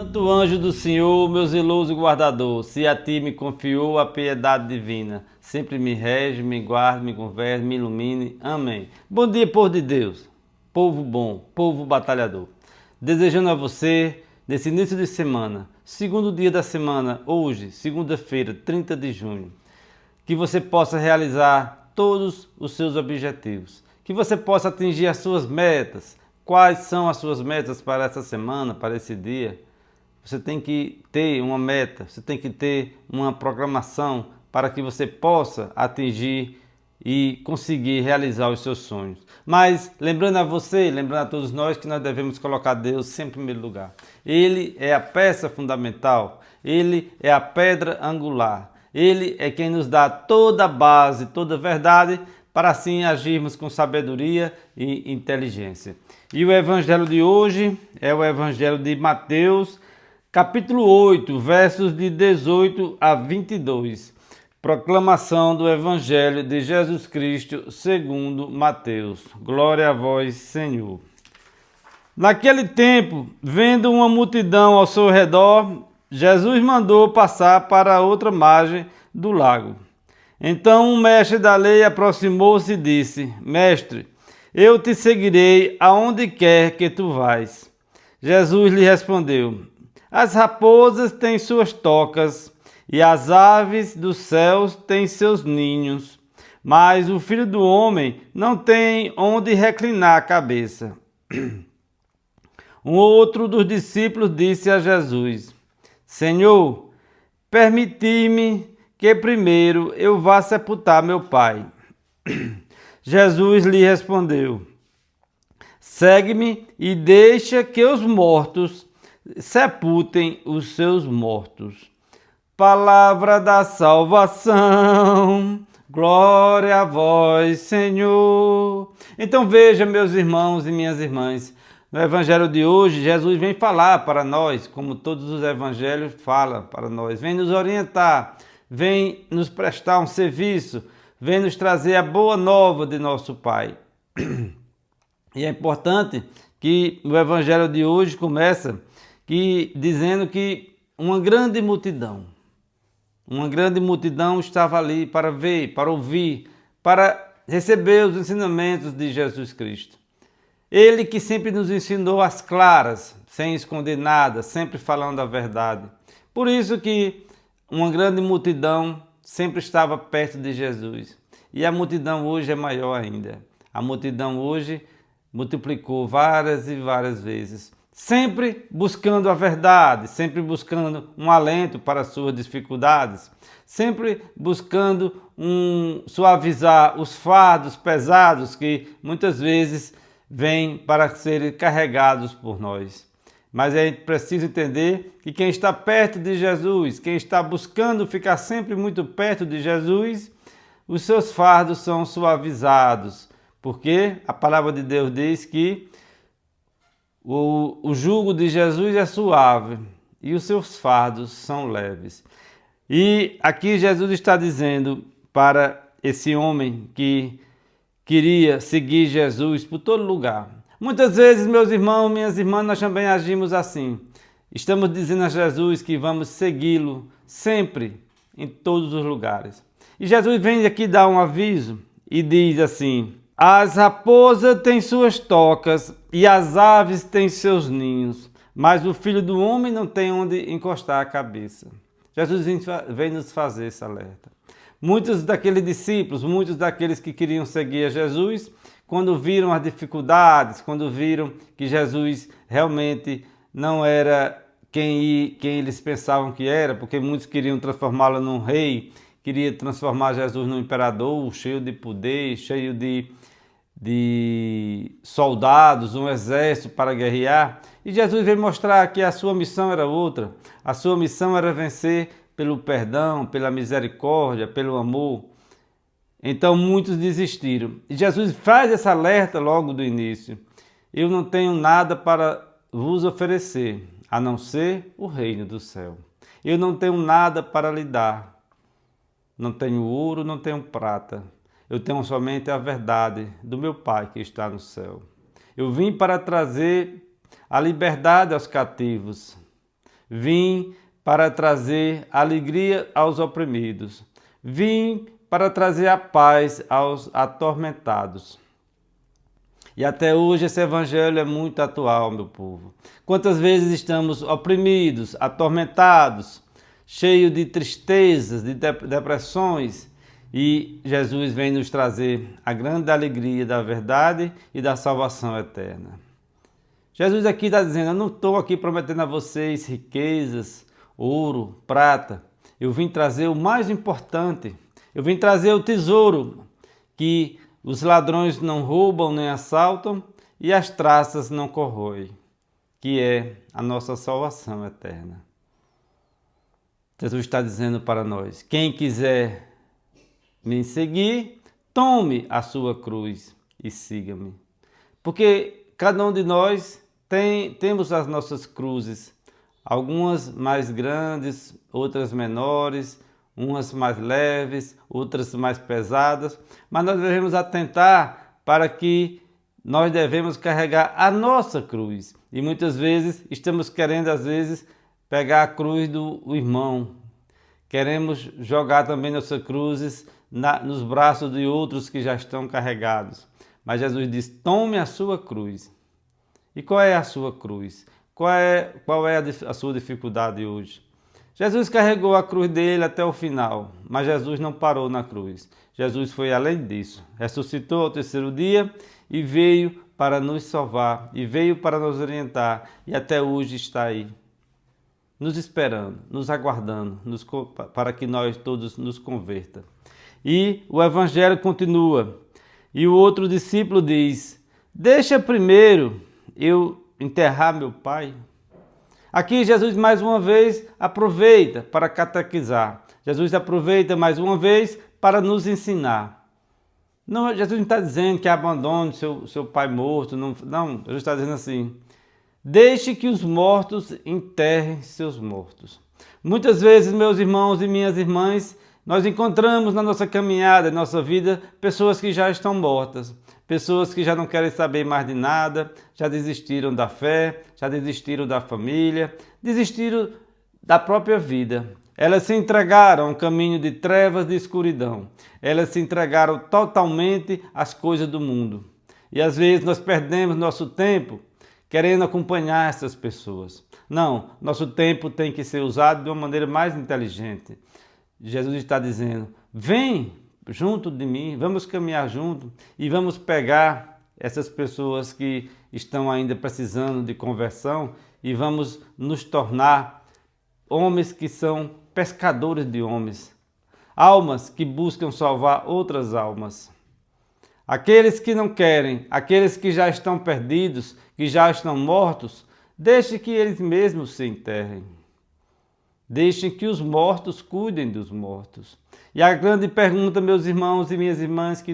Santo anjo do Senhor, meu zeloso guardador, se a ti me confiou a piedade divina, sempre me rege, me guarde, me governe, me ilumine. Amém. Bom dia, povo de Deus, povo bom, povo batalhador. Desejando a você, nesse início de semana, segundo dia da semana, hoje, segunda-feira, 30 de junho, que você possa realizar todos os seus objetivos, que você possa atingir as suas metas. Quais são as suas metas para essa semana, para esse dia? Você tem que ter uma meta, você tem que ter uma programação para que você possa atingir e conseguir realizar os seus sonhos. Mas lembrando a você, lembrando a todos nós que nós devemos colocar Deus sempre em primeiro lugar. Ele é a peça fundamental, Ele é a pedra angular, Ele é quem nos dá toda a base, toda a verdade, para assim agirmos com sabedoria e inteligência. E o evangelho de hoje é o evangelho de Mateus, capítulo 8, versos de 18 a 22. Proclamação do Evangelho de Jesus Cristo segundo Mateus. Glória a vós, Senhor. Naquele tempo, vendo uma multidão ao seu redor, Jesus mandou passar para a outra margem do lago. Então o mestre da lei aproximou-se e disse: Mestre, eu te seguirei aonde quer que tu vais. Jesus lhe respondeu: As raposas têm suas tocas e as aves dos céus têm seus ninhos, mas o Filho do Homem não tem onde reclinar a cabeça. Um outro dos discípulos disse a Jesus: Senhor, permiti-me que primeiro eu vá sepultar meu pai. Jesus lhe respondeu: Segue-me e deixa que os mortos sepultem os seus mortos. Palavra da salvação, glória a vós, Senhor. Então veja, meus irmãos e minhas irmãs, no evangelho de hoje, Jesus vem falar para nós, como todos os evangelhos falam para nós, vem nos orientar, vem nos prestar um serviço, vem nos trazer a boa nova de nosso Pai. E é importante que o evangelho de hoje começa dizendo que uma grande multidão estava ali para ver, para ouvir, para receber os ensinamentos de Jesus Cristo. Ele que sempre nos ensinou às claras, sem esconder nada, sempre falando a verdade. Por isso que uma grande multidão sempre estava perto de Jesus. E a multidão hoje é maior ainda. A multidão hoje multiplicou várias e várias vezes. Sempre buscando a verdade, sempre buscando um alento para as suas dificuldades, sempre buscando suavizar os fardos pesados que muitas vezes vêm para serem carregados por nós. Mas é preciso entender que quem está perto de Jesus, quem está buscando ficar sempre muito perto de Jesus, os seus fardos são suavizados, porque a palavra de Deus diz que o jugo de Jesus é suave e os seus fardos são leves. E aqui Jesus está dizendo para esse homem que queria seguir Jesus por todo lugar. Muitas vezes, meus irmãos, minhas irmãs, nós também agimos assim. Estamos dizendo a Jesus que vamos segui-lo sempre, em todos os lugares. E Jesus vem aqui dar um aviso e diz assim: As raposas têm suas tocas e as aves têm seus ninhos, mas o Filho do Homem não tem onde encostar a cabeça. Jesus vem nos fazer esse alerta. Muitos daqueles discípulos, muitos daqueles que queriam seguir a Jesus, quando viram as dificuldades, quando viram que Jesus realmente não era quem eles pensavam que era, porque muitos queriam transformá-lo num rei, queriam transformar Jesus num imperador, cheio de poder, cheio de soldados, um exército para guerrear. E Jesus veio mostrar que a sua missão era outra. A sua missão era vencer pelo perdão, pela misericórdia, pelo amor. Então muitos desistiram. E Jesus faz esse alerta logo do início: Eu não tenho nada para vos oferecer, a não ser o reino do céu. Eu não tenho nada para lhe dar. Não tenho ouro, não tenho prata. Eu tenho somente a verdade do meu Pai que está no céu. Eu vim para trazer a liberdade aos cativos. Vim para trazer alegria aos oprimidos. Vim para trazer a paz aos atormentados. E até hoje esse evangelho é muito atual, meu povo. Quantas vezes estamos oprimidos, atormentados, cheios de tristezas, de depressões, e Jesus vem nos trazer a grande alegria da verdade e da salvação eterna. Jesus aqui está dizendo, eu não estou aqui prometendo a vocês riquezas, ouro, prata. Eu vim trazer o mais importante. Eu vim trazer o tesouro que os ladrões não roubam nem assaltam e as traças não corroem, que é a nossa salvação eterna. Jesus está dizendo para nós, quem quiser me seguir, tome a sua cruz e siga-me. Porque cada um de nós temos as nossas cruzes, algumas mais grandes, outras menores, umas mais leves, outras mais pesadas, mas nós devemos atentar para que nós devemos carregar a nossa cruz. E muitas vezes estamos querendo, às vezes, pegar a cruz do irmão. Queremos jogar também nossas cruzes nos braços de outros que já estão carregados. Mas Jesus diz, tome a sua cruz. E qual é a sua cruz? Qual é a sua dificuldade hoje? Jesus carregou a cruz dele até o final, mas Jesus não parou na cruz. Jesus foi além disso. Ressuscitou ao terceiro dia e veio para nos salvar, e veio para nos orientar, e até hoje está aí, nos esperando, nos aguardando, para que nós todos nos converta. E o evangelho continua. E o outro discípulo diz, deixa primeiro eu enterrar meu pai. Aqui Jesus mais uma vez aproveita para catequizar. Jesus aproveita mais uma vez para nos ensinar. Não, Jesus não está dizendo que abandone seu pai morto. Não, Jesus está dizendo assim, deixe que os mortos enterrem seus mortos. Muitas vezes, meus irmãos e minhas irmãs, nós encontramos na nossa caminhada, na nossa vida, pessoas que já estão mortas. Pessoas que já não querem saber mais de nada, já desistiram da fé, já desistiram da família, desistiram da própria vida. Elas se entregaram a um caminho de trevas, de escuridão. Elas se entregaram totalmente às coisas do mundo. E às vezes nós perdemos nosso tempo querendo acompanhar essas pessoas. Não, nosso tempo tem que ser usado de uma maneira mais inteligente. Jesus está dizendo, vem junto de mim, vamos caminhar junto e vamos pegar essas pessoas que estão ainda precisando de conversão e vamos nos tornar homens que são pescadores de homens, almas que buscam salvar outras almas. Aqueles que não querem, aqueles que já estão perdidos, que já estão mortos, deixe que eles mesmos se enterrem. Deixem que os mortos cuidem dos mortos. E a grande pergunta, meus irmãos e minhas irmãs, que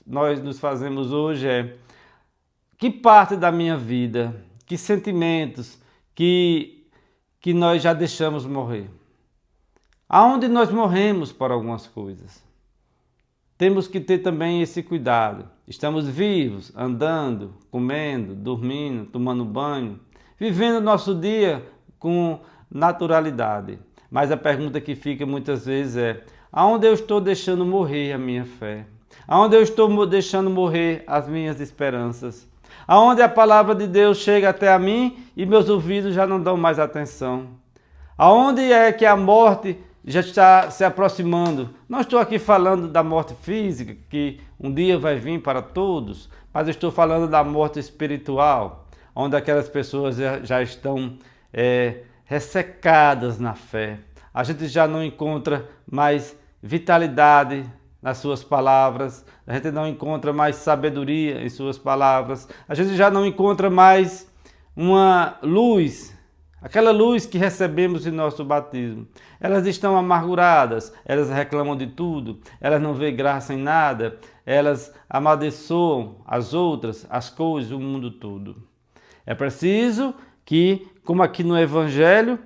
nós nos fazemos hoje é: que parte da minha vida, que sentimentos que nós já deixamos morrer? Aonde nós morremos para algumas coisas? Temos que ter também esse cuidado. Estamos vivos, andando, comendo, dormindo, tomando banho, vivendo o nosso dia com naturalidade. Mas a pergunta que fica muitas vezes é: aonde eu estou deixando morrer a minha fé? Aonde eu estou deixando morrer as minhas esperanças? Aonde a palavra de Deus chega até a mim e meus ouvidos já não dão mais atenção? Aonde é que a morte já está se aproximando? Não estou aqui falando da morte física, que um dia vai vir para todos, mas estou falando da morte espiritual, onde aquelas pessoas já estão ressecadas na fé. A gente já não encontra mais vitalidade nas suas palavras, a gente não encontra mais sabedoria em suas palavras, a gente já não encontra mais uma luz, aquela luz que recebemos em nosso batismo. Elas estão amarguradas, elas reclamam de tudo, elas não veem graça em nada, elas amaldiçoam as outras, as coisas, o mundo todo. É preciso que, como aqui no Evangelho,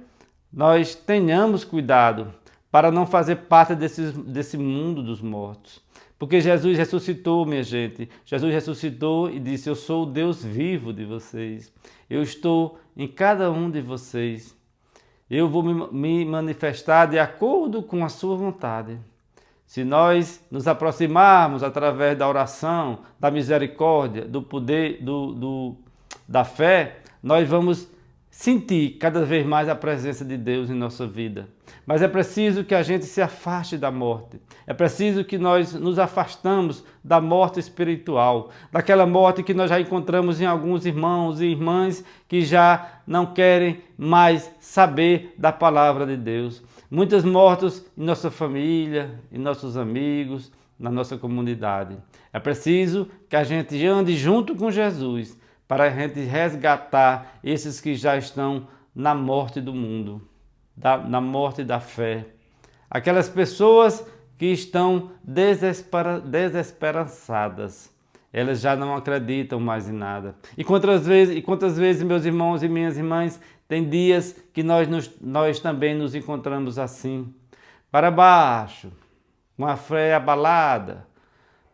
nós tenhamos cuidado para não fazer parte desse mundo dos mortos. Porque Jesus ressuscitou, minha gente. Jesus ressuscitou e disse: eu sou o Deus vivo de vocês. Eu estou em cada um de vocês. Eu vou me manifestar de acordo com a sua vontade. Se nós nos aproximarmos através da oração, da misericórdia, do poder, da fé, nós vamos sentir cada vez mais a presença de Deus em nossa vida. Mas é preciso que a gente se afaste da morte. É preciso que nós nos afastamos da morte espiritual, daquela morte que nós já encontramos em alguns irmãos e irmãs que já não querem mais saber da palavra de Deus. Muitas mortes em nossa família, em nossos amigos, na nossa comunidade. É preciso que a gente ande junto com Jesus para a gente resgatar esses que já estão na morte do mundo, na morte da fé. Aquelas pessoas que estão desesperançadas. Elas já não acreditam mais em nada. E quantas vezes, meus irmãos e minhas irmãs, tem dias que nós também nos encontramos assim, para baixo, com a fé abalada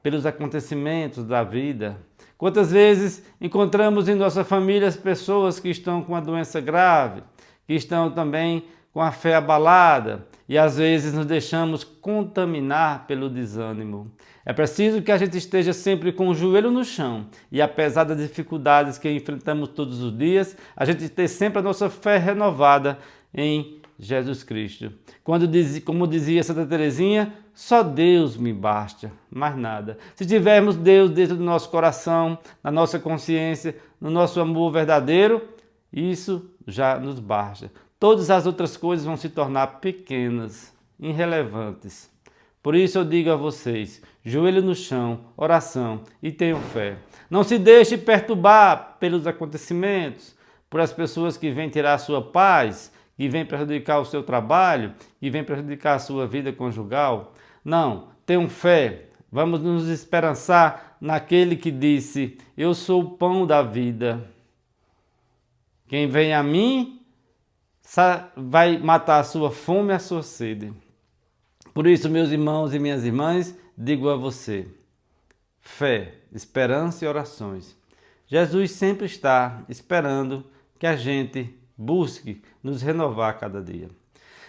pelos acontecimentos da vida. Quantas vezes encontramos em nossa família as pessoas que estão com uma doença grave, que estão também com a fé abalada, e às vezes nos deixamos contaminar pelo desânimo. É preciso que a gente esteja sempre com o joelho no chão e, apesar das dificuldades que enfrentamos todos os dias, a gente ter sempre a nossa fé renovada em Jesus Cristo. Como dizia Santa Teresinha, só Deus me basta, mais nada. Se tivermos Deus dentro do nosso coração, na nossa consciência, no nosso amor verdadeiro, isso já nos basta. Todas as outras coisas vão se tornar pequenas, irrelevantes. Por isso eu digo a vocês, joelho no chão, oração e tenham fé. Não se deixe perturbar pelos acontecimentos, por as pessoas que vêm tirar a sua paz, que vêm prejudicar o seu trabalho, que vêm prejudicar a sua vida conjugal. Não, tenham fé. Vamos nos esperançar naquele que disse, eu sou o pão da vida. Quem vem a mim vai matar a sua fome e a sua sede. Por isso, meus irmãos e minhas irmãs, digo a você, fé, esperança e orações. Jesus sempre está esperando que a gente busque nos renovar a cada dia.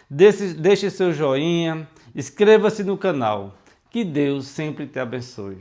Deixe seu joinha, inscreva-se no canal. Que Deus sempre te abençoe.